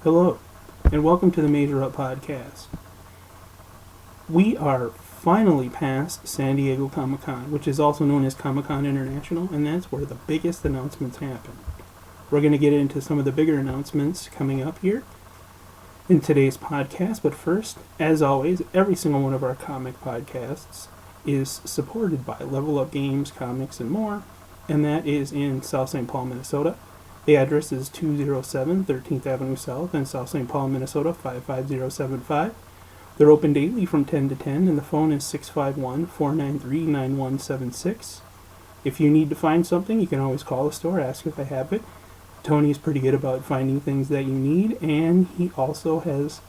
Hello, and welcome to the Major Up Podcast. We are finally past San Diego Comic-Con, which is also known as Comic-Con International, and that's where the biggest announcements happen. We're going to get into some of the bigger announcements coming up here in today's podcast, but first, as always, every single one of our comic podcasts is supported by Level Up Games, Comics, and more, and that is in South St. Paul, Minnesota. The address is 207 13th Avenue South in South St. Paul, Minnesota 55075. They're open daily from 10 to 10, and the phone is 651-493-9176. If you need to find something, you can always call the store, ask if I have it. Tony is pretty good about finding things that you need, and he also has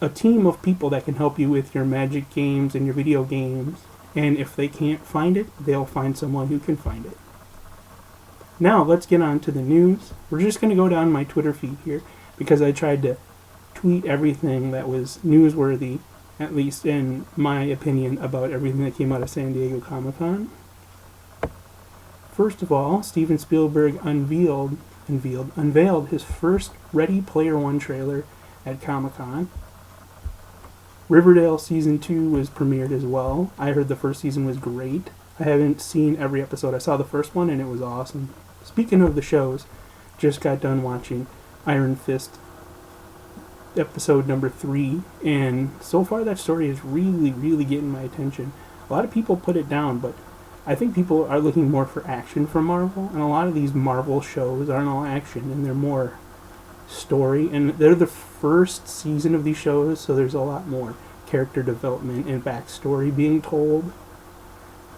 a team of people that can help you with your Magic games and your video games, and if they can't find it, they'll find someone who can find it. Now, let's get on to the news. We're just going to go down my Twitter feed here, because I tried to tweet everything that was newsworthy, at least in my opinion, about everything that came out of San Diego Comic-Con. First of all, Steven Spielberg unveiled his first Ready Player One trailer at Comic-Con. Riverdale Season 2 was premiered as well. I heard the first season was great. I haven't seen every episode. I saw the first one and it was awesome. Speaking of the shows, just got done watching Iron Fist episode number 3, and so far that story is really, really getting my attention. A lot of people put it down, but I think people are looking more for action from Marvel, and a lot of these Marvel shows aren't all action, and they're more story, and they're the first season of these shows, so there's a lot more character development and backstory being told.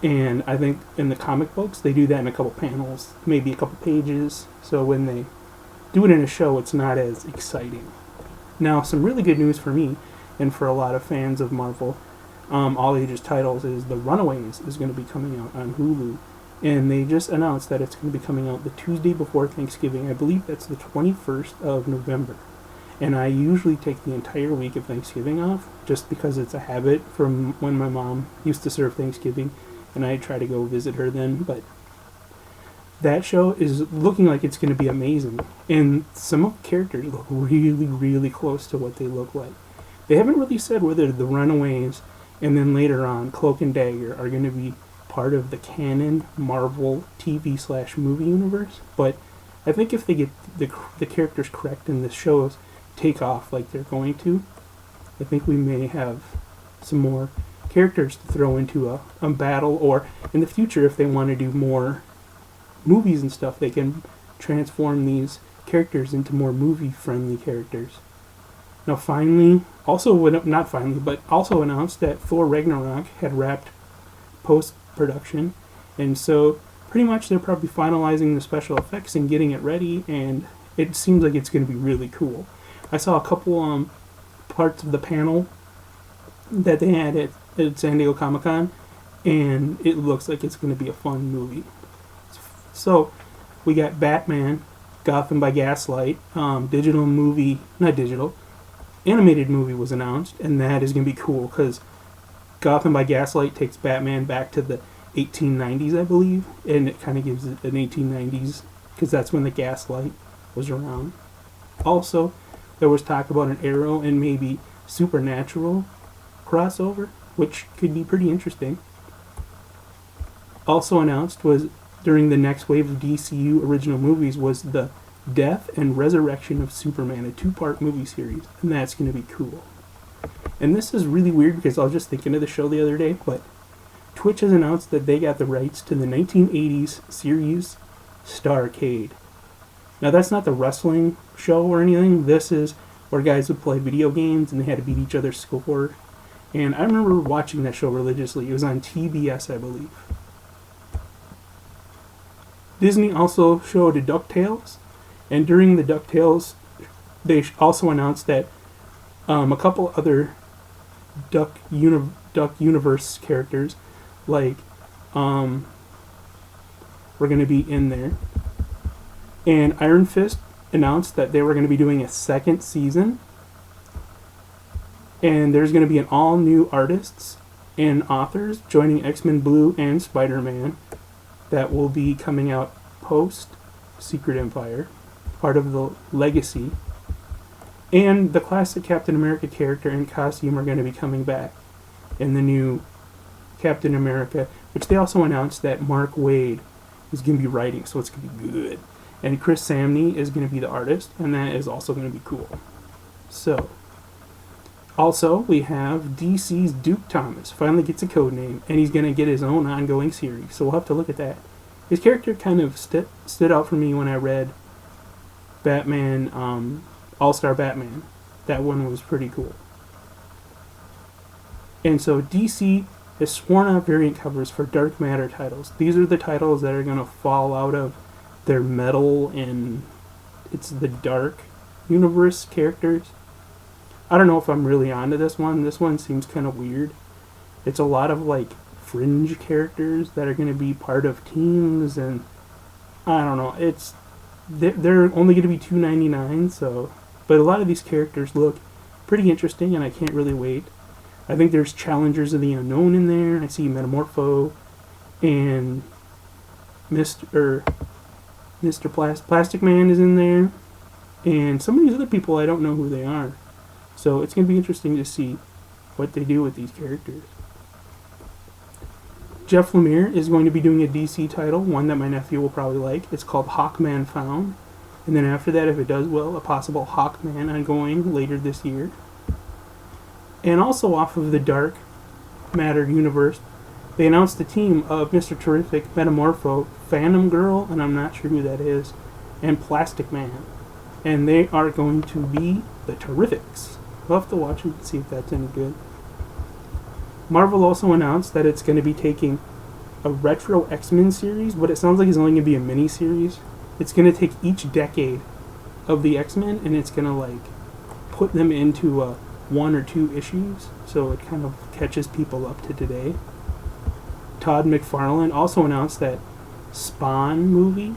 And I think in the comic books, they do that in a couple panels, maybe a couple pages, so when they do it in a show, it's not as exciting. Now, some really good news for me, and for a lot of fans of Marvel, all ages titles, is The Runaways is going to be coming out on Hulu. And they just announced that it's going to be coming out the Tuesday before Thanksgiving. I believe that's the 21st of November. And I usually take the entire week of Thanksgiving off, just because it's a habit from when my mom used to serve Thanksgiving, and I try to go visit her then. But that show is looking like it's going to be amazing. And some of the characters look really, really close to what they look like. They haven't really said whether the Runaways and then later on Cloak and Dagger are going to be part of the canon Marvel TV/movie universe, but I think if they get the characters correct and the shows take off like they're going to, I think we may have some more characters to throw into a battle, or in the future, if they want to do more movies and stuff, they can transform these characters into more movie-friendly characters. Now finally, also announced that Thor Ragnarok had wrapped post-production, and so pretty much they're probably finalizing the special effects and getting it ready, and it seems like it's going to be really cool. I saw a couple parts of the panel that they had at San Diego Comic-Con, and it looks like it's going to be a fun movie. So, we got Batman, Gotham by Gaslight, animated movie was announced, and that is going to be cool, because Gotham by Gaslight takes Batman back to the 1890s, I believe, and it kind of gives it an 1890s, because that's when the Gaslight was around. Also, there was talk about an Arrow and maybe Supernatural crossover, which could be pretty interesting. Also announced was, during the next wave of DCU original movies, was the Death and Resurrection of Superman, a 2-part movie series, and that's going to be cool. And this is really weird because I was just thinking of the show the other day, but Twitch has announced that they got the rights to the 1980s series Starrcade. Now, that's not the wrestling show or anything. This is where guys would play video games and they had to beat each other's score. And I remember watching that show religiously. It was on TBS, I believe. Disney also showed DuckTales, and during the DuckTales, they also announced that a couple other Duck Universe characters, like, were going to be in there. And Iron Fist announced that they were going to be doing a second season, and there's going to be an all-new artists and authors joining X-Men Blue and Spider-Man that will be coming out post Secret Empire, part of the Legacy And the classic Captain America character and costume are going to be coming back in the new Captain America, which they also announced that Mark Waid is going to be writing, so it's going to be good. And Chris Samney is going to be the artist, and that is also going to be cool. So, also, we have DC's Duke Thomas finally gets a code name, and he's going to get his own ongoing series, so we'll have to look at that. His character kind of stood out for me when I read Batman, All-Star Batman. That one was pretty cool. And so DC has sworn out variant covers for Dark Matter titles. These are the titles that are going to fall out of their metal and it's the Dark Universe characters. I don't know if I'm really onto this one. This one seems kind of weird. It's a lot of like fringe characters that are going to be part of teams, and I don't know. They're only going to be $2.99, so but a lot of these characters look pretty interesting, and I can't really wait. I think there's Challengers of the Unknown in there. I see Metamorpho and Mr. Plastic Man is in there, and some of these other people I don't know who they are. So it's going to be interesting to see what they do with these characters. Jeff Lemire is going to be doing a DC title, one that my nephew will probably like. It's called Hawkman Found. And then after that, if it does well, a possible Hawkman ongoing later this year. And also off of the Dark Matter universe, they announced the team of Mr. Terrific, Metamorpho, Phantom Girl, and I'm not sure who that is, and Plastic Man. And they are going to be the Terrifics. We'll have to watch them and see if that's any good. Marvel also announced that it's going to be taking a retro X-Men series, but it sounds like it's only going to be a mini-series. It's going to take each decade of the X-Men, and it's going to like put them into 1 or 2 issues, so it kind of catches people up to today. Todd McFarlane also announced that Spawn movie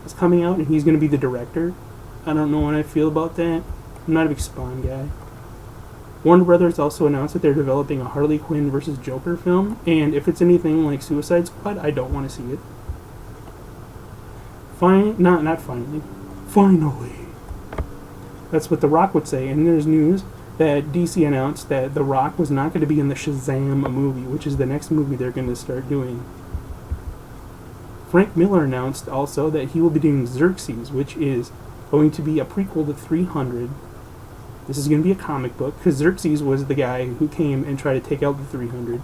is coming out, and he's going to be the director. I don't know what I feel about that. I'm not a big Spawn guy. Warner Brothers also announced that they're developing a Harley Quinn versus Joker film, and if it's anything like Suicide Squad, I don't want to see it. Finally. That's what The Rock would say, and there's news that DC announced that The Rock was not going to be in the Shazam movie, which is the next movie they're going to start doing. Frank Miller announced also that he will be doing Xerxes, which is going to be a prequel to 300. This is going to be a comic book, because Xerxes was the guy who came and tried to take out the 300,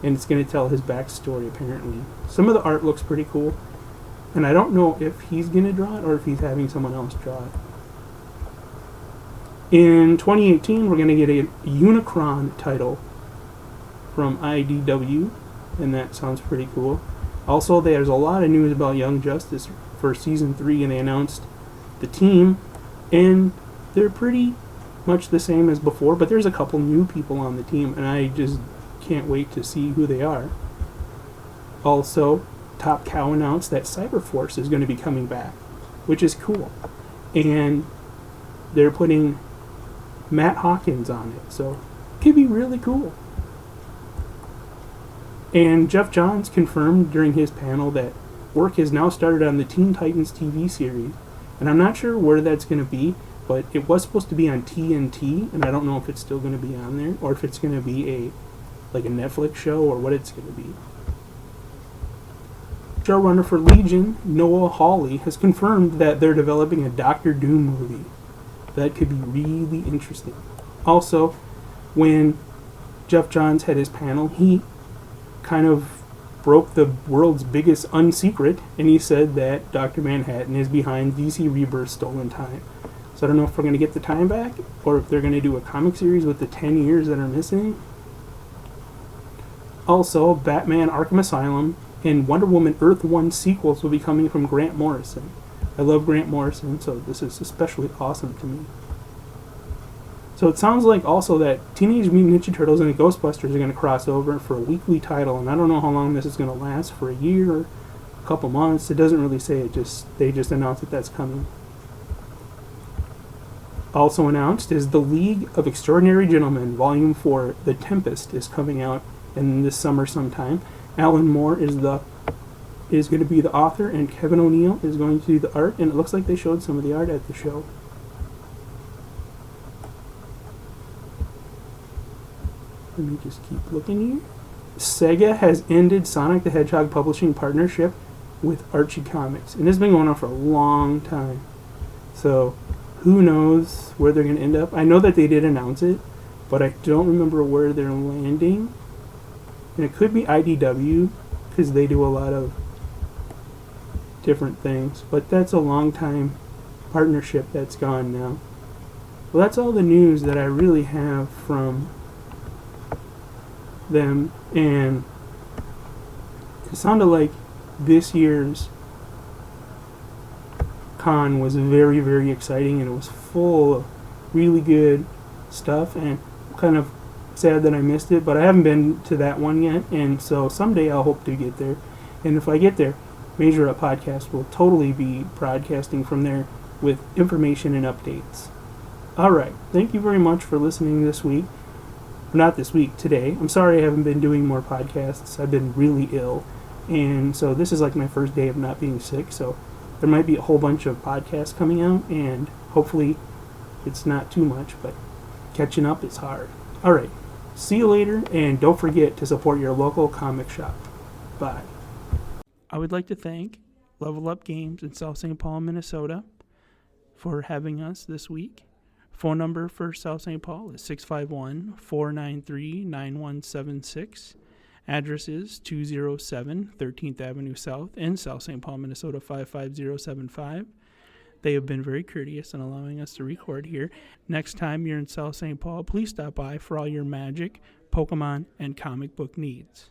and it's going to tell his backstory, apparently. Some of the art looks pretty cool, and I don't know if he's going to draw it or if he's having someone else draw it. In 2018, we're going to get a Unicron title from IDW, and that sounds pretty cool. Also, there's a lot of news about Young Justice for Season 3, and they announced the team, and they're pretty much the same as before, but there's a couple new people on the team, and I just can't wait to see who they are. Also, Top Cow announced that Cyberforce is going to be coming back, which is cool. And they're putting Matt Hawkins on it, so it could be really cool. And Jeff Johns confirmed during his panel that work has now started on the Teen Titans TV series, and I'm not sure where that's going to be, but it was supposed to be on TNT, and I don't know if it's still going to be on there, or if it's going to be a Netflix show, or what it's going to be. Showrunner for Legion, Noah Hawley, has confirmed that they're developing a Doctor Doom movie. That could be really interesting. Also, when Jeff Johns had his panel, he kind of broke the world's biggest unsecret, and he said that Dr. Manhattan is behind DC Rebirth's Stolen Time. So I don't know if we're going to get the time back, or if they're going to do a comic series with the 10 years that are missing. Also, Batman Arkham Asylum and Wonder Woman Earth 1 sequels will be coming from Grant Morrison. I love Grant Morrison, so this is especially awesome to me. So it sounds like also that Teenage Mutant Ninja Turtles and the Ghostbusters are going to cross over for a weekly title, and I don't know how long this is going to last, for a year or a couple months. It doesn't really say, they just announced that that's coming. Also announced is The League of Extraordinary Gentlemen, Volume 4, The Tempest, is coming out in this summer sometime. Alan Moore is going to be the author, and Kevin O'Neill is going to do the art, and it looks like they showed some of the art at the show. Let me just keep looking here. Sega has ended Sonic the Hedgehog publishing partnership with Archie Comics. And this has been going on for a long time. So, who knows where they're going to end up. I know that they did announce it, but I don't remember where they're landing. And it could be IDW, because they do a lot of different things. But that's a long time partnership that's gone now. Well, that's all the news that I really have from them. And it sounded like this year's con was very, very exciting, and it was full of really good stuff, and I'm kind of sad that I missed it, but I haven't been to that one yet, and so someday I'll hope to get there. And if I get there, Major Up Podcast will totally be broadcasting from there with information and updates. Alright, thank you very much for listening this week. Not this week, today. I'm sorry I haven't been doing more podcasts. I've been really ill, and so this is like my first day of not being sick, so there might be a whole bunch of podcasts coming out, and hopefully it's not too much, but catching up is hard. Alright, see you later, and don't forget to support your local comic shop. Bye. I would like to thank Level Up Games in South St. Paul, Minnesota for having us this week. Phone number for South St. Paul is 651-493-9176. Address is 207 13th Avenue South in South St. Paul, Minnesota 55075. They have been very courteous in allowing us to record here. Next time you're in South St. Paul, please stop by for all your Magic, Pokemon, and comic book needs.